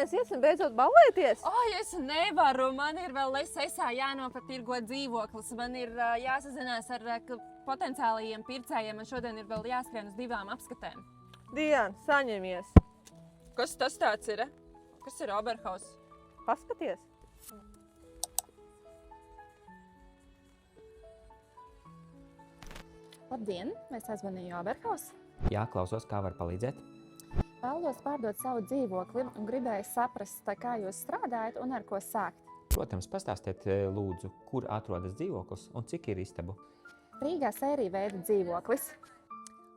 mēs iesim beidzot ballēties? Es nevaru. Man ir vēl sesā jānopatirgo dzīvoklis. Man ir jāsazinās ar potenciālajiem pircējiem. Man šodien ir vēl jāskrien uz 2 apskatēm. Diana, saņemies. Kas tas tāds ir? Kas ir Oberhaus? Paskaties. Labdien, mēs aizvanīju Oberhaus. Jā, klausos, kā var palīdzēt. Vēlos pārdot savu dzīvokli un gribēju saprast, kā jūs strādājat un ar ko sākt. Protams, pastāstiet lūdzu, kur atrodas dzīvoklis un cik ir istabu. Rīgā sērija veida dzīvoklis.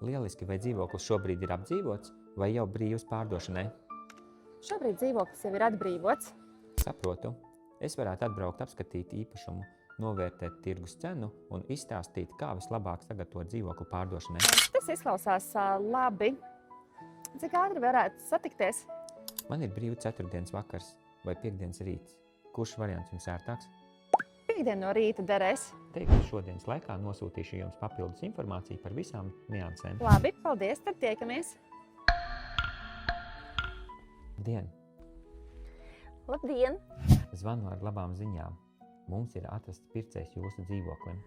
Lieliski, vai dzīvoklis šobrīd ir apdzīvots vai jau brīvs pārdošanai? Šobrīd dzīvoklis jau ir atbrīvots. Saprotu. Es varētu atbraukt apskatīt īpašumu, novērtēt tirgus cenu un izstāstīt, kā vislabāk sagatavot dzīvokli pārdošanai. Tas izklausās labi. Cik ātri varētu satikties? Man ir brīva ceturtdienas vakars vai piekdienas rīts. Kurš variants jums ērtāks? Piektdien no rīta derēs. Teiktu, šodienas laikā nosūtīšu jums papildus informāciju par visām niansēm. Labi, paldies, tad tiekamies. Labdien! Labdien! Zvanu ar labām ziņām. Mums ir atrasts pircējs jūsu dzīvoklim.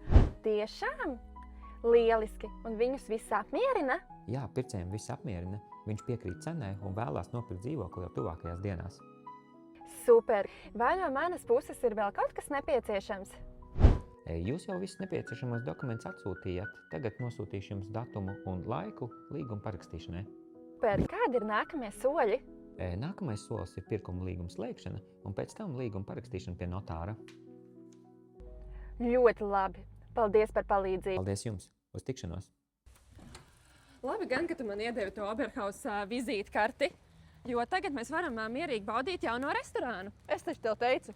Tiešām? Lieliski! Un viņus viss apmierina? Jā, pircējiem viss apmierina. Viņš piekrīt cenai un vēlās nopirkt dzīvokli jau tuvākajās dienās. Super! Vai no manas puses ir vēl kaut kas nepieciešams? Jūs jau visus nepieciešamos dokumentus atsūtījāt. Tagad nosūtīšu jums datumu un laiku līguma parakstīšanai. Super! Kādi ir nākamie soļi? Nākamais solis ir pirkuma līguma slēgšana un pēc tam līguma parakstīšana pie notāra. Ļoti labi! Paldies par palīdzību! Paldies jums! Uz tikšanos! Labi gan, ka tu man iedevi to Oberhaus vizītkarti, jo tagad mēs varam mierīgi baudīt jauno restorānu. Es taču tev teicu,